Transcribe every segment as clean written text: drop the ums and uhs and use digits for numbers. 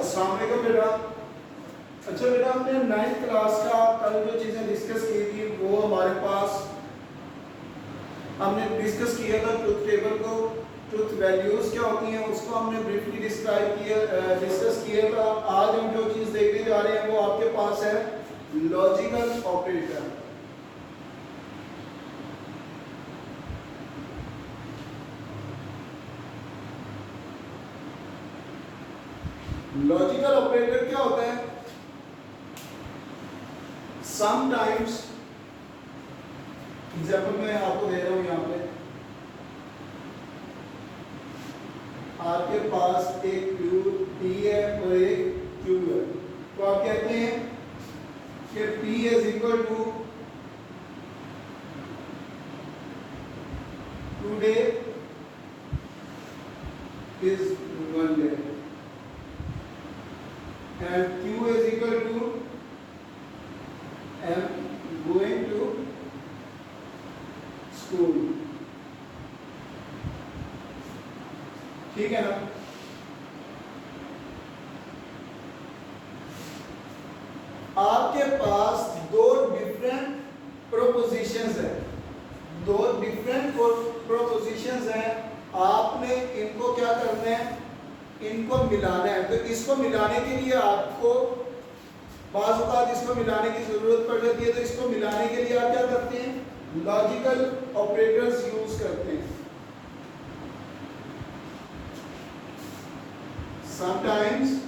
अस्सलाम वालेकुम बेटा। अच्छा बेटा, हमने 9th क्लास का कल जो चीज़ें डिस्कस की थी वो हमारे पास हमने डिस्कस किया था ट्रुथ टेबल को, ट्रुथ वैल्यूज़ क्या होती हैं उसको हमने ब्रीफली डिस्कस किया था। आज हम जो चीज़ देखने जा रहे हैं वो आपके पास है लॉजिकल ऑपरेटर। लॉजिकल ऑपरेटर क्या होता है? समटाइम्स, एग्जाम्पल मैं आपको दे रहा हूं, यहां पे आपके पास एक P है और एक Q है, तो आप कहते हैं कि P is equal to today is one day and Q is equal to am going to school। ठीक है ना? आपके पास दो डिफरेंट प्रोपोजिशंस है, दो डिफरेंट प्रोपोजिशंस हैं। आपने इनको क्या करना है? इनको मिलाना है। तो इसको मिलाने के लिए आपको बाज़ औक़ात इसको मिलाने की जरूरत पड़ जाती है, तो इसको मिलाने के लिए आप क्या करते हैं? लॉजिकल ऑपरेटर्स यूज करते हैं। समटाइम्स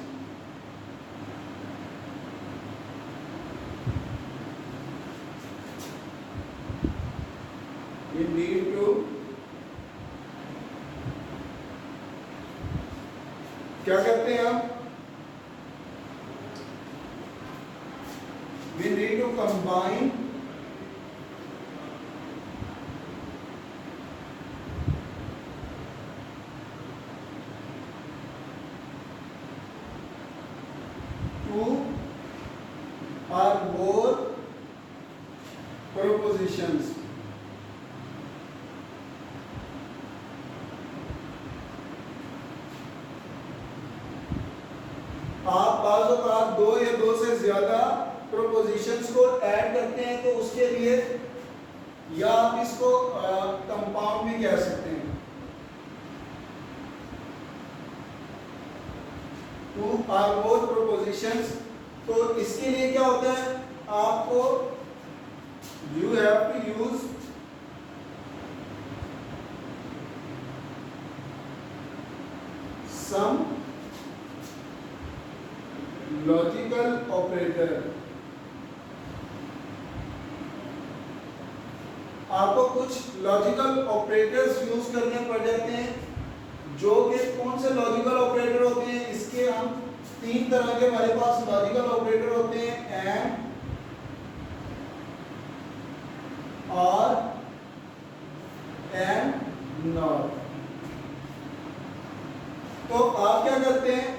you need to क्या करते हैं हम? We need to combine two or more propositions। आप बाज़ औक़ात दो या दो से ज्यादा प्रोपोजिशंस को ऐड करते हैं, तो उसके लिए या आप इसको कंपाउंड भी कह सकते हैं। टू आर मोर प्रोपोजिशंस, तो इसके लिए क्या होता है? आपको you have to use some logical operator. आपको कुछ लॉजिकल ऑपरेटर्स यूज करने पड़ जाते हैं, जो कि कौन से लॉजिकल ऑपरेटर होते हैं? इसके हम तीन तरह के हमारे पास लॉजिकल ऑपरेटर होते हैं, एंड, और, एंड, नॉट। तो आप क्या करते हैं?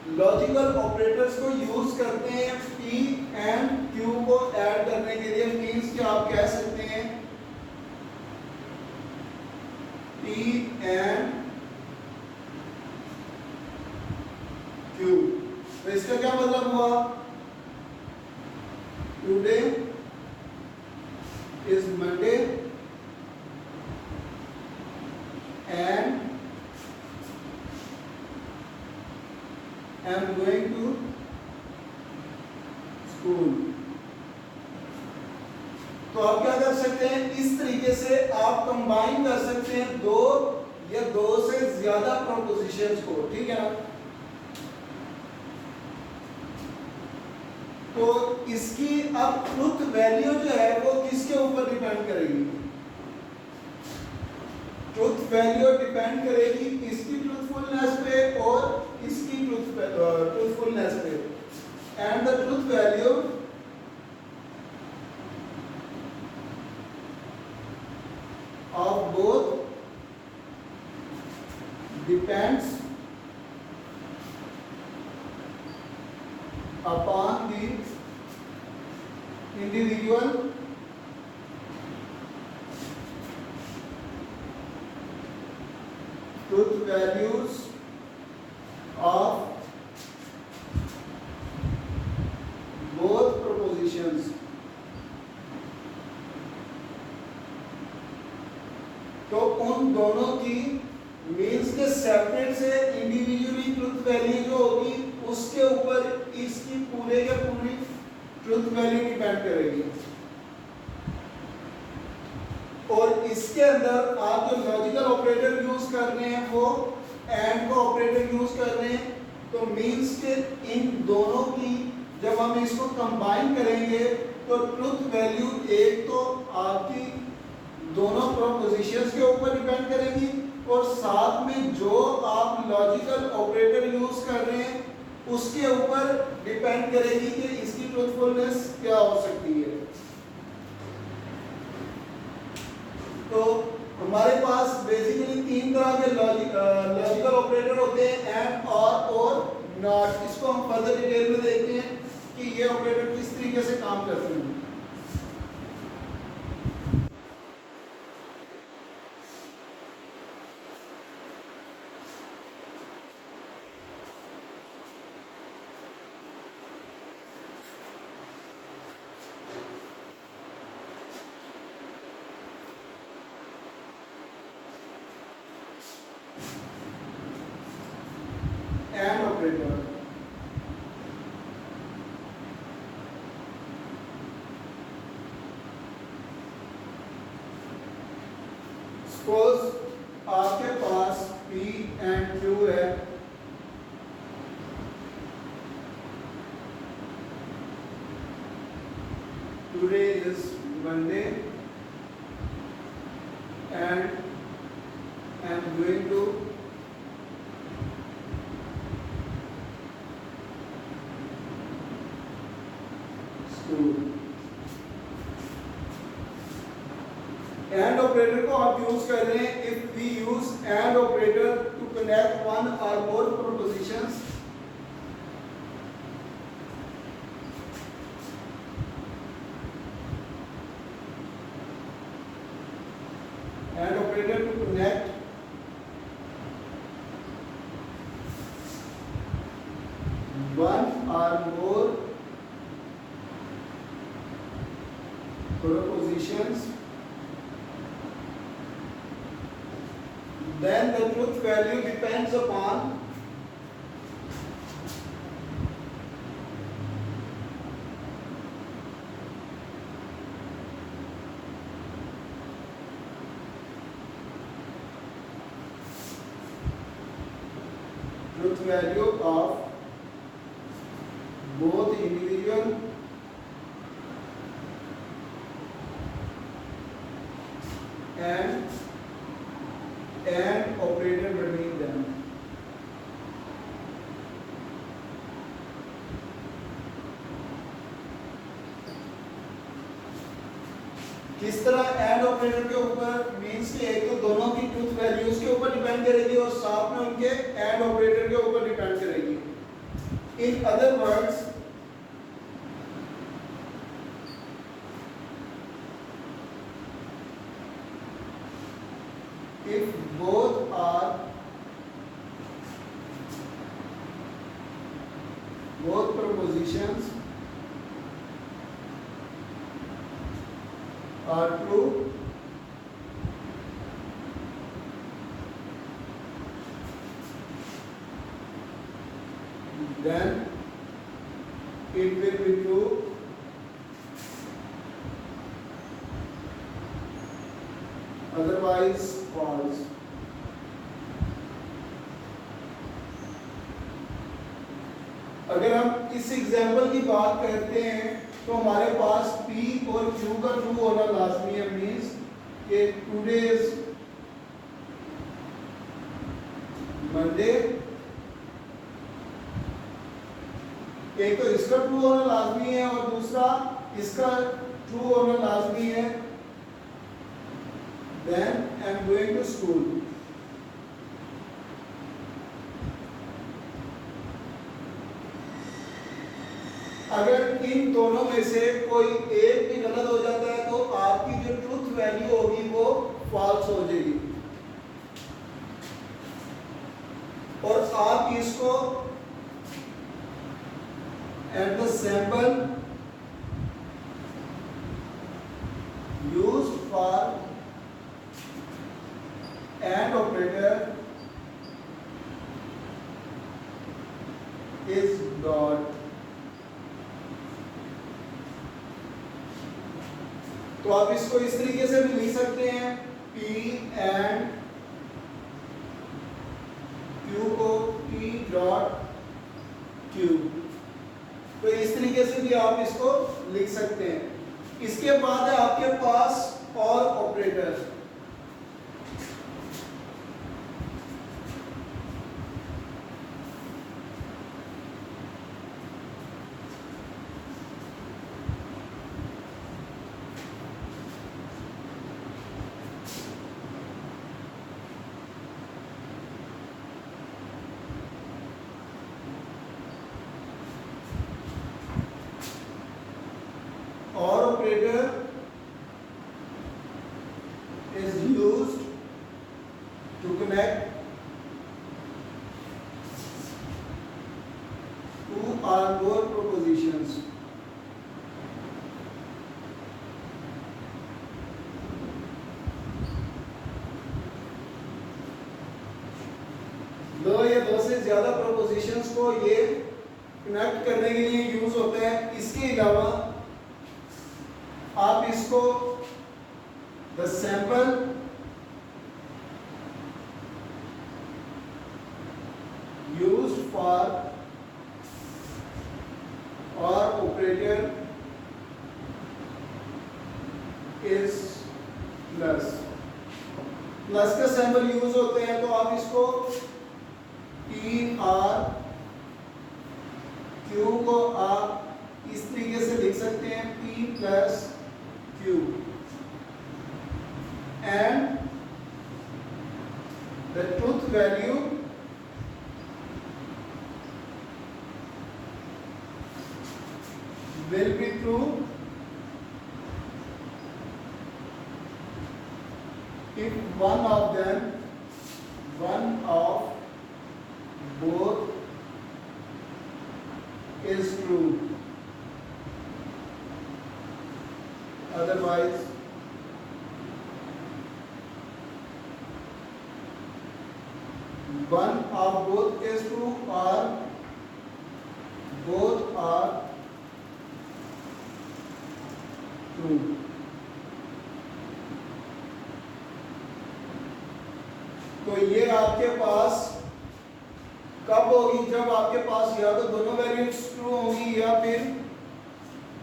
लॉजिकल ऑपरेटर्स को यूज करते हैं P एंड Q को ऐड करने के लिए। मींस कि आप कह सकते हैं P एंड Q। तो इसका क्या मतलब हुआ? Today is Monday and I am going to school। तो आप क्या कर सकते हैं? इस तरीके से आप कंबाइन कर सकते हैं दो या दो से ज्यादा प्रोपोजिशंस को। ठीक है ना? तो इसकी अब ट्रुथ वैल्यू जो है वो किसके ऊपर डिपेंड करेगी? ट्रुथ वैल्यू डिपेंड करेगी इसकी ट्रूथफुलनेस पे और इसकी ट्रूथफुलनेस पे। And the truth value of both depends upon the individual truth values of दोनों की मीन्स के सेपरेट से इंडिविजुअली ट्रुथ वैल्यू जो होगी उसके ऊपर इसकी पूरे के पूरी ट्रुथ वैल्यू डिपेंड करेगी। और इसके अंदर आप जो लॉजिकल ऑपरेटर यूज कर रहे हैं वो एंड का ऑपरेटर यूज कर रहे हैं, तो मीन्स के इन दोनों की जब हम इसको कंबाइन करेंगे तो ट्रुथ वैल्यू एक तो आपकी दोनों प्रोपोजिशंस के ऊपर डिपेंड करेगी और साथ में जो आप लॉजिकल ऑपरेटर यूज कर रहे हैं उसके ऊपर डिपेंड करेगी कि इसकी ट्रुथफुलनेस क्या हो सकती है। तो हमारे पास बेसिकली तीन तरह के लॉजिकल ऑपरेटर होते हैं, एंड, और नॉट। इसको हम फर्दर डिटेल में देखते हैं कि ये ऑपरेटर किस तरीके से काम करते हैं। एंड ऑपरेटर, सपोज आपके पास P एंड Q है, today is Monday and I am going to and operator को आप यूज कर रहे हैं if we use and operator to connect one or more propositions, and operator to connect one or more propositions, then the truth value depends upon truth value of both individual and operator between them. किस तरह and operator के ऊपर means कि एक तो दोनों की truth values के ऊपर डिपेंड करेगी और साथ में उनके एंड ऑपरेटर के ऊपर डिपेंड करेगी। In other words, if both propositions are true, then it will be true, otherwise false। अगर हम इस एग्जाम्पल की बात करते हैं तो हमारे पास P और Q का ट्रू होना लाजमी है, मीन्स कि टुडे इज मंडे, एक तो इसका ट्रू होना लाजमी है और दूसरा इसका ट्रू होना लाजमी है, then I am going to school। अगर इन दोनों में से कोई एक भी गलत हो जाता है तो आपकी जो ट्रुथ वैल्यू होगी वो फॉल्स हो जाएगी और आप इसको at the sample used for operator is dot. तो आप इसको इस तरीके से भी लिख सकते हैं, P एंड Q को P डॉट Q। तो इस तरीके से भी आप इसको लिख सकते हैं। इसके बाद है आपके पास और ऑपरेटर। और operator is used to connect two or more propositions. दो या दो से ज्यादा propositions को ये कनेक्ट करने के लिए यूज होता है। इसके अलावा आप इसको the sample used for or operator is plus। Plus का सैंपल यूज होते हैं तो आप इसको P R Q को आप इस तरीके से लिख सकते हैं, P plus Q and the truth value will be true if one of both is true, otherwise one of both is true or both are true। तो ये आपके पास कब होगी? जब आपके पास या तो दोनों वैल्यूज ट्रू होंगी या फिर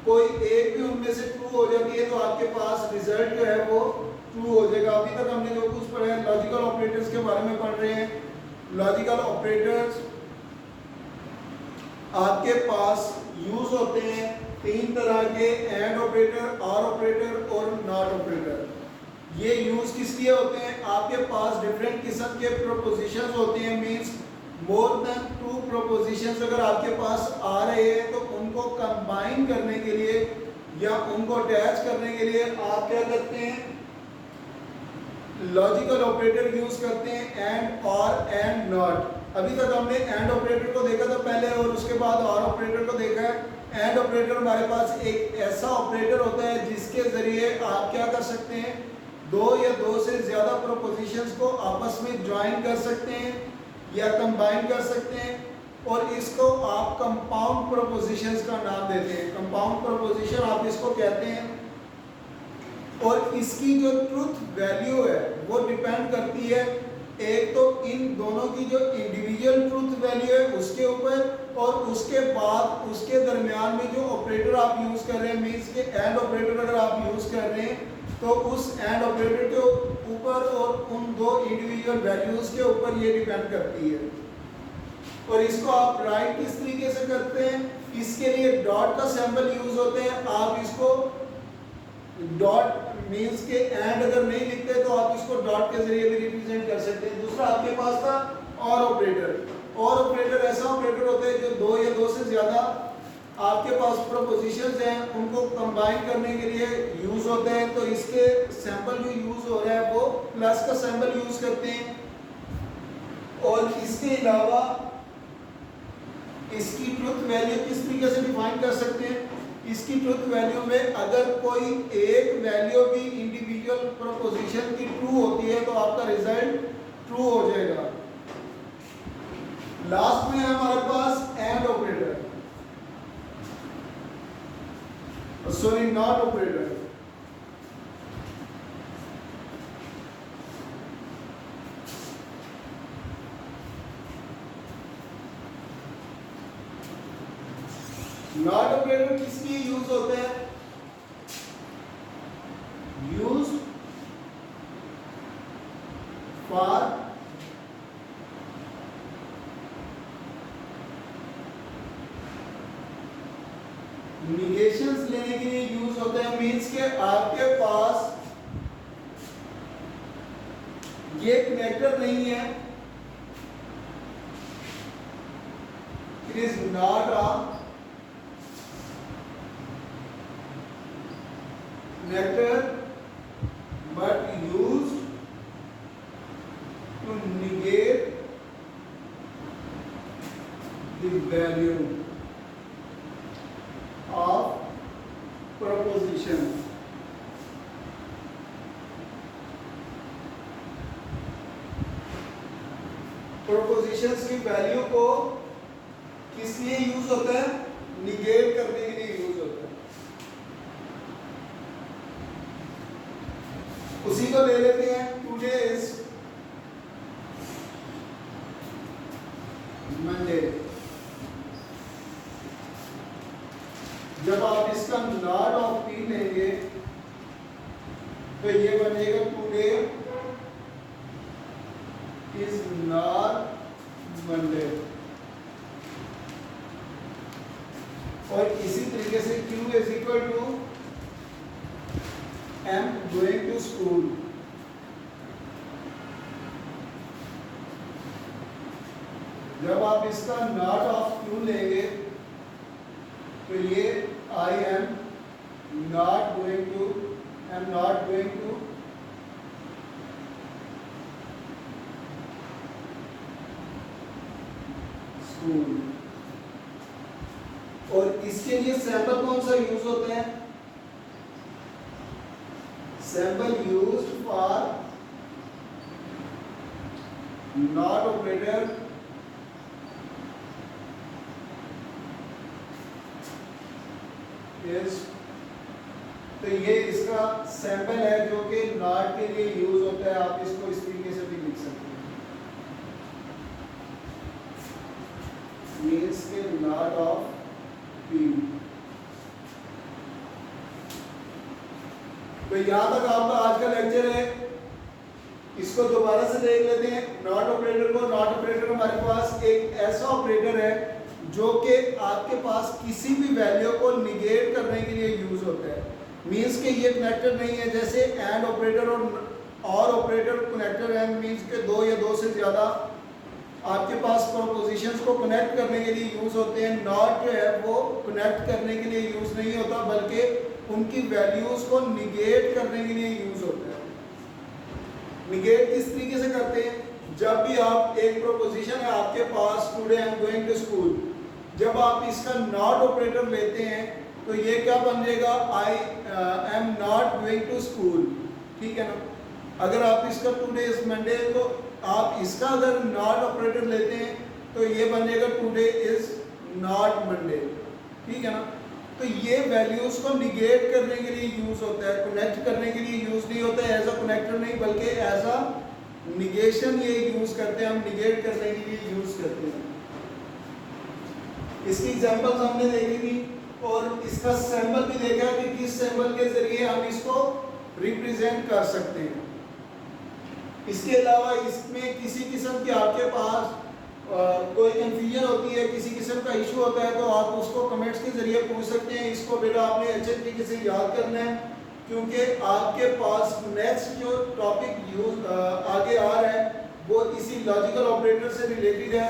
कोई एक भी उनमें से ट्रू हो जाती है तो आपके पास रिजल्ट जो है वो ट्रू हो जाएगा। अभी तक हमने जो कुछ पढ़ा है लॉजिकल ऑपरेटर्स के बारे में पढ़ रहे हैं। लॉजिकल ऑपरेटर्स आपके पास यूज होते हैं तीन तरह के, एंड ऑपरेटर, और ऑपरेटर और नॉट ऑपरेटर। ये यूज किस लिए होते हैं? आपके पास डिफरेंट किस्म के प्रोपोजिशंस होते हैं, means more than two propositions अगर आपके पास आ रहे हैं तो उनको कंबाइन करने के लिए या उनको अटैच करने के लिए आप क्या करते हैं? लॉजिकल ऑपरेटर यूज करते हैं, एंड, और, एंड, नॉट। अभी तक हमने एंड ऑपरेटर को देखा था पहले और उसके बाद और ऑपरेटर को देखा है। एंड ऑपरेटर हमारे पास एक ऐसा ऑपरेटर होता है जिसके जरिए आप क्या कर सकते हैं? दो या दो से ज्यादा प्रोपोजिशंस को आपस में ज्वाइन कर सकते हैं या कंबाइन कर सकते हैं, और इसको आप कंपाउंड प्रोपोजिशंस का नाम देते हैं। कंपाउंड प्रोपोजिशन आप इसको कहते हैं। और इसकी जो ट्रुथ वैल्यू है वो डिपेंड करती है एक तो इन दोनों की जो इंडिविजुअल ट्रुथ वैल्यू है उसके ऊपर, और उसके बाद उसके दरमियान में जो ऑपरेटर आप यूज कर रहे हैं, मींस के एंड ऑपरेटर अगर आप यूज कर रहे हैं तो उस एंड ऑपरेटर के ऊपर और उन दो इंडिविजुअल वैल्यूज के ऊपर ये डिपेंड करती है। और इसको आप राइट किस तरीके से करते हैं? इसके लिए डॉट का सिंबल यूज होते हैं। आप इसको डॉट मींस के एंड अगर नहीं लिखते तो आप इसको डॉट के जरिए भी रिप्रेजेंट कर सकते हैं। दूसरा आपके पास था और ऑपरेटर। और ऑपरेटर ऐसा ऑपरेटर होता है जो दो या दो से ज्यादा आपके पास प्रोपोजिशंस हैं उनको कंबाइन करने के लिए यूज होते हैं। तो इसके सैंपल जो यूज हो रहा है वो प्लस का सैंपल यूज करते हैं। और इसके अलावा इसकी ट्रुथ वैल्यू किस तरीके से डिफाइन कर सकते हैं? इसकी ट्रुथ वैल्यू में अगर कोई एक वैल्यू भी इंडिविजुअल प्रोपोजिशन की ट्रू होती है तो आपका रिजल्ट ट्रू हो जाएगा। लास्ट में है हमारे पास and operator, sorry not operator. Not operator किस लिए यूज होते हैं? यूज फॉर निगेशंस लेने के लिए यूज होते हैं। मीन्स के आपके पास ये कनेक्टर नहीं है, it is not a connector but used to negate the value of proposition। propositions की वैल्यू को किस लिए यूज होता है? निगेट करने के लिए यूज होता है। उसी को ले लेते हैं, टुडे इज मंडे। जब आप इसका नॉट ऑफ पी लेंगे तो ये बनेगा टुडे इज नॉट मंडे। और इसी तरीके से Q is equal to am going to school। जब आप इसका नॉट ऑफ Q लेंगे तो ये I am not going to school। और इसके लिए सैंपल कौन सा यूज होते हैं? Sample used for not operator is, तो ये इसका सैंपल है जो कि नॉट के लिए यूज होता है। आप इसको इस तरीके से भी लिख सकते हैं, मीन्स के नॉट ऑफ पी। तो यहां तक आपका आज का लेक्चर है, इसको दोबारा से देख लेते हैं। नॉट ऑपरेटर को, नॉट ऑपरेटर हमारे पास एक ऐसा ऑपरेटर है जो कि आपके पास किसी भी वैल्यू को निगेट करने के लिए यूज होता है। मींस के ये कनेक्टर नहीं है, जैसे एंड ऑपरेटर और ऑपरेटर कनेक्टर है। मींस के दो या दो से ज्यादा आपके पास प्रोपोजिशंस को कनेक्ट करने के लिए यूज होते हैं। नॉट जो है वो कनेक्ट करने के लिए यूज नहीं होता, बल्कि उनकी वैल्यूज को निगेट करने के लिए यूज होता है। निगेट किस तरीके से करते हैं? जब भी आप एक प्रोपोजिशन है आपके पास, today I am going to school, जब आप इसका नॉट ऑपरेटर लेते हैं तो ये क्या बन जाएगा? I am not going to school. ठीक है ना? अगर आप इसका टुडे इज मंडे, तो आप इसका अगर नॉट ऑपरेटर लेते हैं तो ये बन जाएगा टुडे इज नॉट मंडे। ठीक है ना? तो ये वैल्यूज को निगेट करने के लिए यूज होता है, कनेक्ट करने के लिए यूज नहीं होता है एज अ कनेक्टर नहीं, बल्कि एज अ निगेशन ये यूज करते हैं। हम निगेट करने के लिए यूज करते हैं। इसकी एग्जांपल्स हमने देखी थी और इसका सैंपल भी देखा कि किस सैंपल के जरिए हम इसको रिप्रेजेंट कर सकते हैं। इसके अलावा इसमें किसी किस्म की आपके पास कोई कंफ्यूजन होती है, किसी किस्म का इशू होता है, तो आप उसको कमेंट्स के जरिए पूछ सकते हैं। इसको बेटा आपने अच्छे तरीके से याद करना है, क्योंकि आपके पास नेक्स्ट जो टॉपिक यूज आगे आ रहा है वो इसी लॉजिकल ऑपरेटर से रिलेटेड है।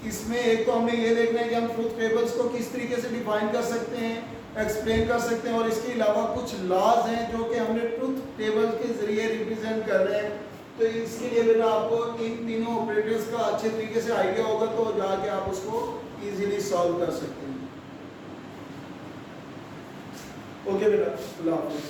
इसमें एक तो हमने ये देखना है कि हम ट्रुथ टेबल्स को किस तरीके से डिफाइन कर सकते हैं, एक्सप्लेन कर सकते हैं, और इसके अलावा कुछ लॉज हैं जो कि हमने ट्रुथ टेबल्स के जरिए रिप्रेजेंट कर रहे हैं। तो इसके लिए बेटा आपको इन तीनों ऑपरेटर्स का अच्छे तरीके से आइडिया होगा, तो जाके आप उसको इजीली सॉल्व कर सकते हैं। ओके बेटा, अल्लाह हाफिज़।